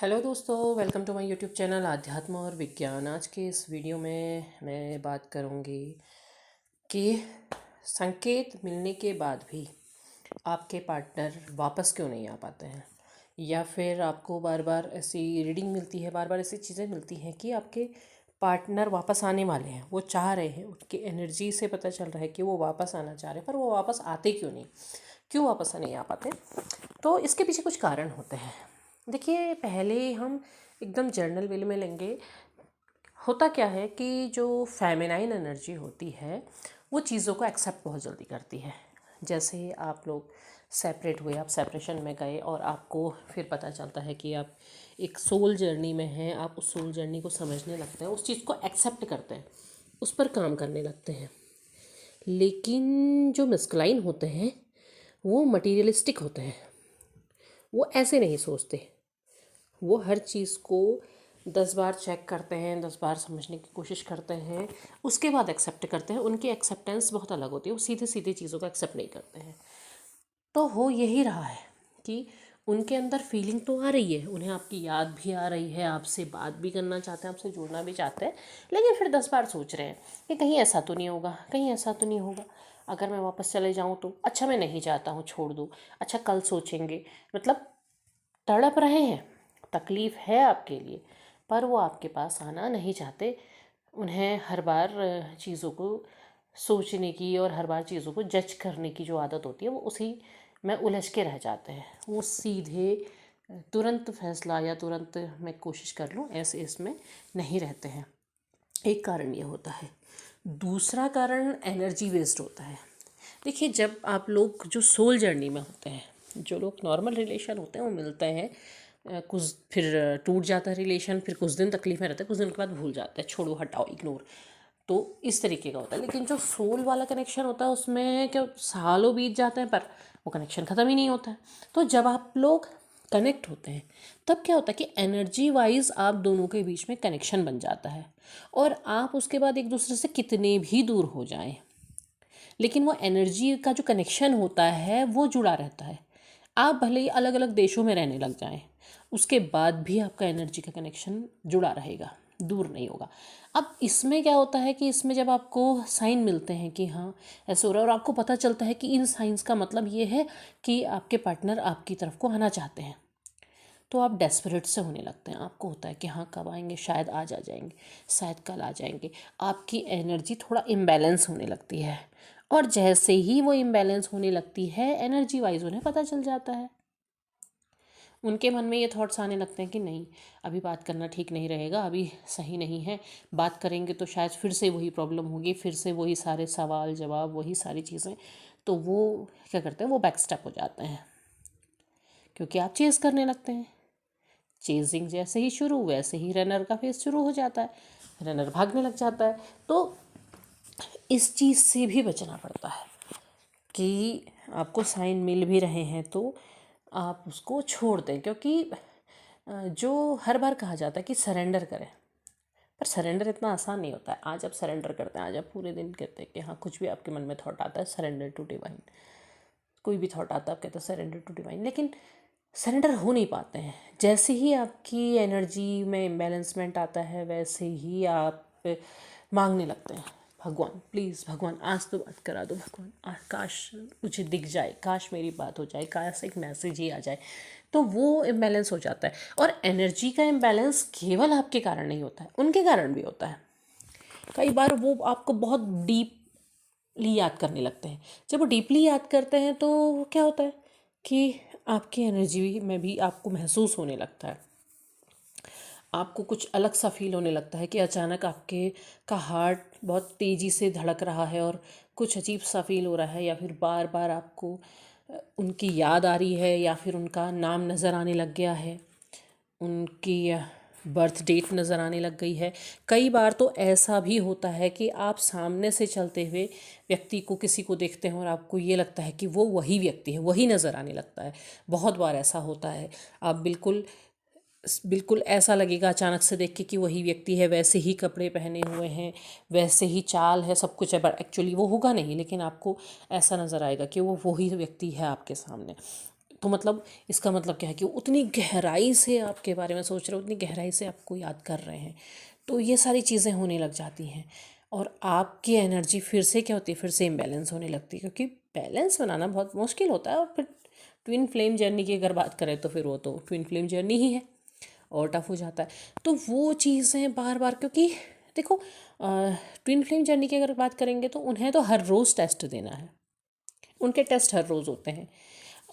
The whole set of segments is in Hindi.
हेलो दोस्तों, welcome to my YouTube channel आध्यात्म और विज्ञान। आज के इस वीडियो में मैं बात करूंगी कि संकेत मिलने के बाद भी आपके पार्टनर वापस क्यों नहीं आ पाते हैं, या फिर आपको बार बार ऐसी रीडिंग मिलती है, बार बार ऐसी चीज़ें मिलती हैं कि आपके पार्टनर वापस आने वाले हैं, वो चाह रहे हैं, उनकी एनर्जी से पता चल रहा है कि वो वापस आना चाह रहे हैं, पर वो वापस आते क्यों नहीं, क्यों वापस नहीं आ पाते। तो इसके पीछे कुछ कारण होते हैं। देखिए, पहले हम एकदम जर्नल वे में लेंगे। होता क्या है कि जो फेमिनाइन एनर्जी होती है वो चीज़ों को एक्सेप्ट बहुत जल्दी करती है। जैसे आप लोग सेपरेट हुए, आप सेपरेशन में गए और आपको फिर पता चलता है कि आप एक सोल जर्नी में हैं, आप उस सोल जर्नी को समझने लगते हैं, उस चीज़ को एक्सेप्ट करते हैं, उस पर काम करने लगते हैं। लेकिन जो मस्कुलाइन होते हैं वो मटीरियलिस्टिक होते हैं। वो ऐसे नहीं सोचते, वो हर चीज़ को 10 बार चेक करते हैं, 10 बार समझने की कोशिश करते हैं, उसके बाद एक्सेप्ट करते हैं। उनकी एक्सेप्टेंस बहुत अलग होती है, वो सीधे सीधे चीज़ों को एक्सेप्ट नहीं करते हैं। तो हो यही रहा है कि उनके अंदर फीलिंग तो आ रही है, उन्हें आपकी याद भी आ रही है, आपसे बात भी करना चाहते हैं, आपसे जुड़ना भी चाहते हैं, लेकिन फिर 10 बार सोच रहे हैं कि कहीं ऐसा तो नहीं होगा, कहीं ऐसा तो नहीं होगा, अगर मैं वापस चले जाऊँ तो अच्छा, मैं नहीं चाहता हूँ, छोड़ दूँ, अच्छा कल सोचेंगे। मतलब तड़प रहे हैं, तकलीफ़ है आपके लिए, पर वो आपके पास आना नहीं चाहते। उन्हें हर बार चीज़ों को सोचने की और हर बार चीज़ों को जज करने की जो आदत होती है, वो उसी में उलझ के रह जाते हैं। वो सीधे तुरंत फैसला या तुरंत मैं कोशिश कर लूँ, ऐसे इसमें नहीं रहते हैं। एक कारण ये होता है। दूसरा कारण एनर्जी वेस्ट होता है। देखिए, जब आप लोग जो सोल जर्नी में होते हैं, जो लोग नॉर्मल रिलेशन होते हैं वो मिलते हैं, कुछ फिर टूट जाता है रिलेशन, फिर कुछ दिन तकलीफ में रहता है, कुछ दिन के बाद भूल जाते हैं, छोड़ो हटाओ इग्नोर। तो इस तरीके का होता है। लेकिन जो सोल वाला कनेक्शन होता है उसमें क्या, सालों बीत जाते हैं पर वो कनेक्शन ख़त्म ही नहीं होता है। तो जब आप लोग कनेक्ट होते हैं तब क्या होता है कि एनर्जी वाइज आप दोनों के बीच में कनेक्शन बन जाता है, और आप उसके बाद एक दूसरे से कितने भी दूर हो जाएं, लेकिन वो एनर्जी का जो कनेक्शन होता है वो जुड़ा रहता है। आप भले ही अलग अलग देशों में रहने लग जाएं, उसके बाद भी आपका एनर्जी का कनेक्शन जुड़ा रहेगा, दूर नहीं होगा। अब इसमें क्या होता है कि इसमें जब आपको साइन मिलते हैं कि हाँ ऐसे हो रहा है, और आपको पता चलता है कि इन साइंस का मतलब ये है कि आपके पार्टनर आपकी तरफ को आना चाहते हैं, तो आप डेस्परेट से होने लगते हैं। आपको होता है कि हाँ कब आएंगे, शायद आज आ जाएंगे, शायद कल आ जाएंगे। आपकी एनर्जी थोड़ा इम्बैलेंस होने लगती है, और जैसे ही वो इम्बैलेंस होने लगती है, एनर्जी वाइज उन्हें पता चल जाता है। उनके मन में ये थॉट्स आने लगते हैं कि नहीं, अभी बात करना ठीक नहीं रहेगा, अभी सही नहीं है, बात करेंगे तो शायद फिर से वही प्रॉब्लम होगी, फिर से वही सारे सवाल जवाब, वही सारी चीज़ें। तो वो क्या करते हैं, वो बैक स्टेप हो जाते हैं, क्योंकि आप चेज़ करने लगते हैं। चेजिंग जैसे ही शुरू, वैसे ही रनर का फेज शुरू हो जाता है, रनर भागने लग जाता है। तो इस चीज़ से भी बचना पड़ता है कि आपको साइन मिल भी रहे हैं तो आप उसको छोड़ दें, क्योंकि जो हर बार कहा जाता है कि सरेंडर करें, पर सरेंडर इतना आसान नहीं होता है। आज आप सरेंडर करते हैं, आज आप पूरे दिन कहते हैं कि हाँ, कुछ भी आपके मन में थॉट आता है सरेंडर टू डिवाइन, कोई भी थॉट आता है आप कहते हैं सरेंडर टू डिवाइन, लेकिन सरेंडर हो नहीं पाते हैं। जैसे ही आपकी एनर्जी में इम्बैलेंसमेंट आता है, वैसे ही आप मांगने लगते हैं, भगवान प्लीज़, भगवान आज तो बात करा दो, भगवान काश मुझे दिख जाए, काश मेरी बात हो जाए, काश एक मैसेज ही आ जाए। तो वो इम्बैलेंस हो जाता है। और एनर्जी का इम्बैलेंस केवल आपके कारण नहीं होता है, उनके कारण भी होता है। कई बार वो आपको बहुत डीपली याद करने लगते हैं। जब वो डीपली याद करते हैं तो क्या होता है कि आपकी एनर्जी में भी आपको महसूस होने लगता है, आपको कुछ अलग सा फील होने लगता है कि अचानक आपके का हार्ट बहुत तेज़ी से धड़क रहा है, और कुछ अजीब सा फील हो रहा है, या फिर बार बार आपको उनकी याद आ रही है, या फिर उनका नाम नज़र आने लग गया है, उनकी बर्थ डेट नज़र आने लग गई है। कई बार तो ऐसा भी होता है कि आप सामने से चलते हुए व्यक्ति को, किसी को देखते हैं और आपको ये लगता है कि वो वही व्यक्ति है, वही नज़र आने लगता है। बहुत बार ऐसा होता है। आप बिल्कुल बिल्कुल ऐसा लगेगा अचानक से देख के कि वही व्यक्ति है, वैसे ही कपड़े पहने हुए हैं, वैसे ही चाल है, सब कुछ है, बट एक्चुअली वो होगा नहीं, लेकिन आपको ऐसा नज़र आएगा कि वो वही व्यक्ति है आपके सामने। तो मतलब इसका मतलब क्या है कि उतनी गहराई से आपके बारे में सोच रहे हो, उतनी गहराई से आपको याद कर रहे हैं, तो ये सारी चीज़ें होने लग जाती हैं और आपकी एनर्जी फिर से क्या होती है, फिर से इम्बैलेंस होने लगती है, क्योंकि बैलेंस बनाना बहुत मुश्किल होता है। और फिर ट्विन फ्लेम जर्नी की अगर बात करें तो फिर वो तो ट्विन फ्लेम जर्नी ही है और टफ हो जाता है। तो वो चीज़ें बार बार, क्योंकि देखो ट्विन फ्लेम जर्नी की अगर बात करेंगे तो उन्हें तो हर रोज़ टेस्ट देना है, उनके टेस्ट हर रोज़ होते हैं।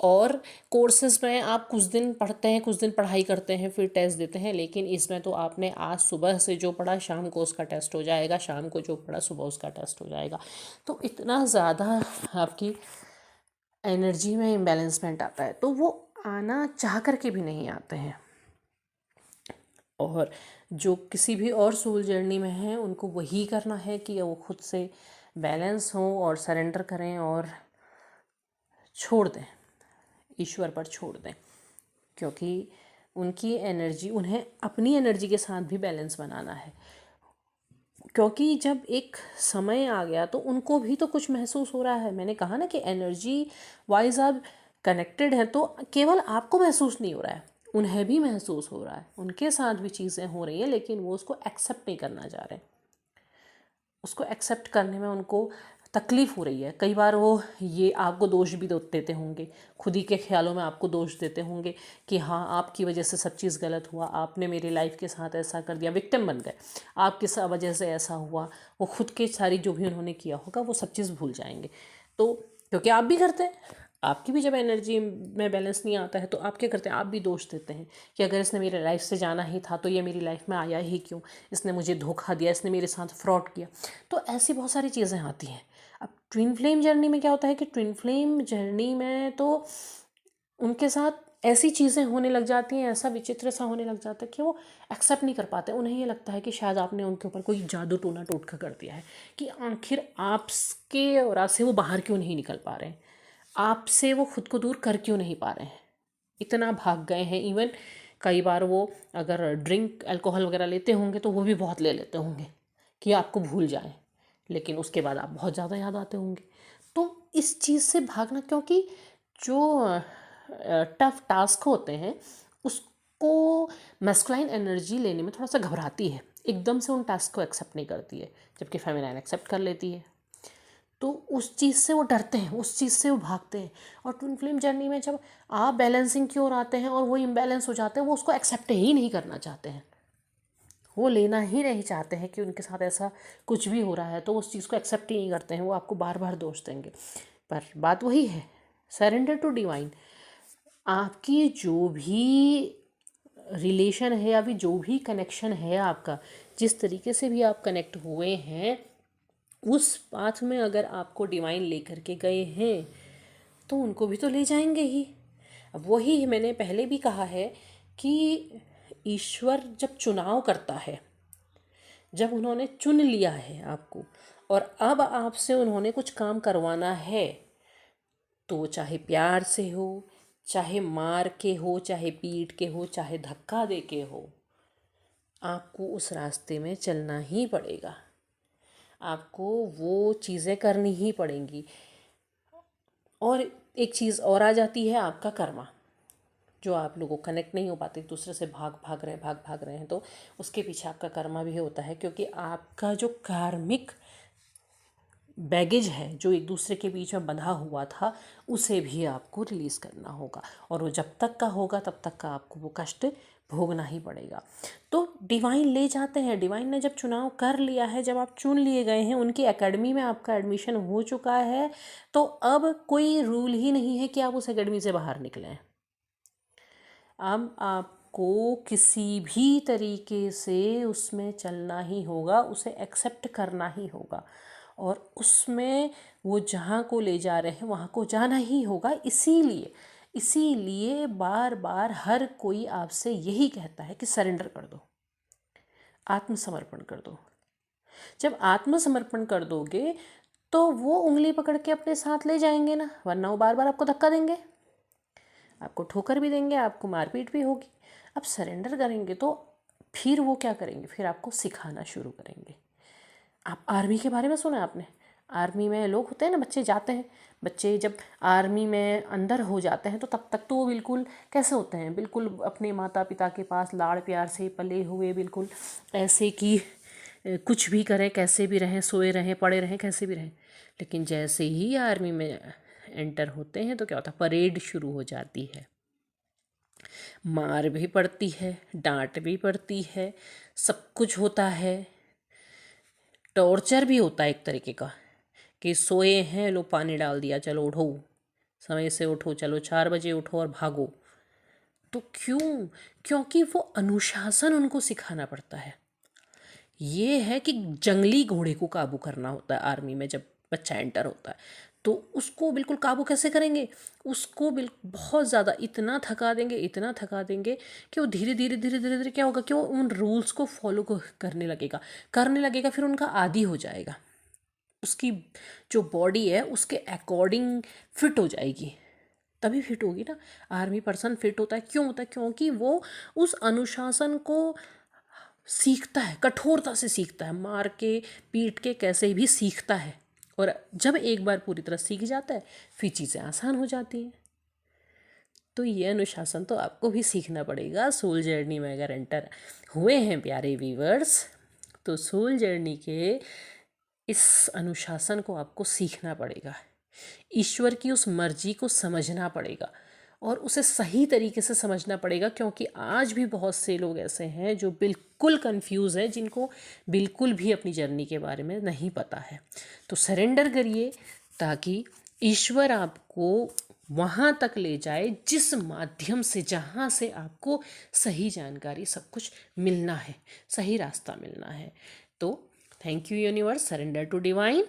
और कोर्सेज में आप कुछ दिन पढ़ते हैं, कुछ दिन पढ़ाई करते हैं, फिर टेस्ट देते हैं, लेकिन इसमें तो आपने आज सुबह से जो पढ़ा शाम को उसका टेस्ट हो जाएगा, शाम को जो पढ़ा सुबह उसका टेस्ट हो जाएगा। तो इतना ज़्यादा आपकी एनर्जी में इम्बैलेंसमेंट आता है, तो वो आना चाह करके भी नहीं आते हैं। और जो किसी भी और सोल जर्नी में हैं उनको वही करना है कि वो खुद से बैलेंस हों और सरेंडर करें और छोड़ दें, ईश्वर पर छोड़ दें, क्योंकि उनकी एनर्जी, उन्हें अपनी एनर्जी के साथ भी बैलेंस बनाना है। क्योंकि जब एक समय आ गया तो उनको भी तो कुछ महसूस हो रहा है। मैंने कहा ना कि एनर्जी वाइज आप कनेक्टेड हैं, तो केवल आपको महसूस नहीं हो रहा है, उन्हें भी महसूस हो रहा है, उनके साथ भी चीज़ें हो रही हैं, लेकिन वो उसको एक्सेप्ट नहीं करना चाह रहे। उसको एक्सेप्ट करने में उनको तकलीफ़ हो रही है। कई बार वो ये आपको दोष भी देते होंगे, खुद ही के ख्यालों में आपको दोष देते होंगे कि हाँ आपकी वजह से सब चीज़ गलत हुआ, आपने मेरी लाइफ के साथ ऐसा कर दिया, विक्टिम बन गए, आपकी वजह से ऐसा हुआ। वो खुद के सारी जो भी उन्होंने किया होगा वो सब चीज़ भूल जाएंगे। तो क्योंकि आप भी करते हैं, आपकी भी जब एनर्जी में बैलेंस नहीं आता है तो आप क्या करते हैं, आप भी दोष देते हैं कि अगर इसने मेरे लाइफ से जाना ही था तो ये मेरी लाइफ में आया ही क्यों, इसने मुझे धोखा दिया, इसने मेरे साथ फ्रॉड किया। तो ऐसी बहुत सारी चीज़ें आती हैं। अब ट्विन फ्लेम जर्नी में क्या होता है कि ट्विन फ्लेम जर्नी में तो उनके साथ ऐसी चीज़ें होने लग जाती हैं, ऐसा विचित्र सा होने लग जाता है कि वो एक्सेप्ट नहीं कर पाते। उन्हें ये लगता है कि शायद आपने उनके ऊपर कोई जादू टोना टोटका कर दिया है, कि आखिर आपके और से वो बाहर क्यों नहीं निकल पा रहे हैं, आपसे वो खुद को दूर कर क्यों नहीं पा रहे हैं, इतना भाग गए हैं। इवन कई बार वो अगर ड्रिंक अल्कोहल वगैरह लेते होंगे तो वो भी बहुत ले लेते होंगे कि आपको भूल जाएं, लेकिन उसके बाद आप बहुत ज़्यादा याद आते होंगे। तो इस चीज़ से भागना, क्योंकि जो टफ टास्क होते हैं उसको मैस्कुलाइन एनर्जी लेने में थोड़ा सा घबराती है, एकदम से उन टास्क को एक्सेप्ट नहीं करती है, जबकि फेमिनाइन एक्सेप्ट कर लेती है। तो उस चीज़ से वो डरते हैं, उस चीज़ से वो भागते हैं। और ट्विन फ्लेम जर्नी में जब आप बैलेंसिंग की ओर आते हैं और वो इम्बैलेंस हो जाते हैं, वो उसको एक्सेप्ट ही नहीं करना चाहते हैं, वो लेना ही नहीं चाहते हैं कि उनके साथ ऐसा कुछ भी हो रहा है, तो उस चीज़ को एक्सेप्ट ही नहीं करते हैं, वो आपको बार बार दोष देंगे। पर बात वही है, सरेंडर टू डिवाइन। आपकी जो भी रिलेशन है या भी जो भी कनेक्शन है आपका, जिस तरीके से भी आप कनेक्ट हुए हैं, उस पाथ में अगर आपको डिवाइन लेकर के गए हैं तो उनको भी तो ले जाएंगे ही। अब वही मैंने पहले भी कहा है कि ईश्वर जब चुनाव करता है, जब उन्होंने चुन लिया है आपको और अब आपसे उन्होंने कुछ काम करवाना है, तो चाहे प्यार से हो, चाहे मार के हो, चाहे पीट के हो, चाहे धक्का दे के हो, आपको उस रास्ते में चलना ही पड़ेगा, आपको वो चीज़ें करनी ही पड़ेंगी। और एक चीज़ और आ जाती है, आपका कर्मा, जो आप लोगों कनेक्ट नहीं हो पाते, एक दूसरे से भाग रहे हैं, तो उसके पीछे आपका कर्मा भी होता है, क्योंकि आपका जो कार्मिक बैगेज है जो एक दूसरे के बीच में बंधा हुआ था, उसे भी आपको रिलीज़ करना होगा, और वो जब तक का होगा तब तक का आपको वो कष्ट भोगना ही पड़ेगा। तो डिवाइन ले जाते हैं, डिवाइन ने जब चुनाव कर लिया है, जब आप चुन लिए गए हैं, उनकी एकेडमी में आपका एडमिशन हो चुका है, तो अब कोई रूल ही नहीं है कि आप उस एकेडमी से बाहर निकलें। अब आपको किसी भी तरीके से उसमें चलना ही होगा, उसे एक्सेप्ट करना ही होगा, और उसमें वो जहाँ को ले जा रहे हैं वहाँ को जाना ही होगा। इसीलिए बार बार हर कोई आपसे यही कहता है कि सरेंडर कर दो, आत्मसमर्पण कर दो। जब आत्मसमर्पण कर दोगे तो वो उंगली पकड़ के अपने साथ ले जाएंगे ना, वरना वो बार बार आपको धक्का देंगे, आपको ठोकर भी देंगे, आपको मारपीट भी होगी। अब सरेंडर करेंगे तो फिर वो क्या करेंगे, फिर आपको सिखाना शुरू करेंगे। आप आर्मी के बारे में सुना है आपने, आर्मी में लोग होते हैं ना, बच्चे जाते हैं, बच्चे जब आर्मी में अंदर हो जाते हैं तो तब तक तो वो बिल्कुल कैसे होते हैं, बिल्कुल अपने माता पिता के पास लाड़ प्यार से पले हुए, बिल्कुल ऐसे कि कुछ भी करें, कैसे भी रहें, सोए रहें, पड़े रहें, कैसे भी रहें। लेकिन जैसे ही आर्मी में एंटर होते हैं तो क्या होता है, परेड शुरू हो जाती है। मार भी पड़ती है, डांट भी पड़ती है, सब कुछ होता है, टॉर्चर भी होता है एक तरीके का, कि सोए हैं, लो पानी डाल दिया, चलो उठो, समय से उठो, चलो 4 बजे उठो और भागो। तो क्यों? क्योंकि वो अनुशासन उनको सिखाना पड़ता है। ये है कि जंगली घोड़े को काबू करना होता है आर्मी में। जब बच्चा एंटर होता है तो उसको बिल्कुल काबू कैसे करेंगे, उसको बिल्कुल बहुत ज़्यादा इतना थका देंगे, इतना थका देंगे कि वो धीरे धीरे धीरे धीरे धीरे क्या होगा कि वो उन रूल्स को फॉलो करने लगेगा, फिर उनका आदी हो जाएगा, उसकी जो बॉडी है उसके अकॉर्डिंग फिट हो जाएगी, तभी फिट होगी ना। आर्मी पर्सन फिट होता है, क्यों होता है? क्योंकि वो उस अनुशासन को सीखता है, कठोरता से सीखता है, मार के पीट के कैसे भी सीखता है। और जब एक बार पूरी तरह सीख जाता है फिर चीज़ें आसान हो जाती हैं। तो ये अनुशासन तो आपको भी सीखना पड़ेगा सोल जर्नी में अगर एंटर हुए हैं प्यारे व्यूअर्स। तो सोल जर्नी के इस अनुशासन को आपको सीखना पड़ेगा, ईश्वर की उस मर्जी को समझना पड़ेगा और उसे सही तरीके से समझना पड़ेगा। क्योंकि आज भी बहुत से लोग ऐसे हैं जो बिल्कुल कंफ्यूज हैं, जिनको बिल्कुल भी अपनी जर्नी के बारे में नहीं पता है। तो सरेंडर करिए ताकि ईश्वर आपको वहाँ तक ले जाए जिस माध्यम से, जहाँ से आपको सही जानकारी, सब कुछ मिलना है, सही रास्ता मिलना है। तो thank you universe, surrender to divine.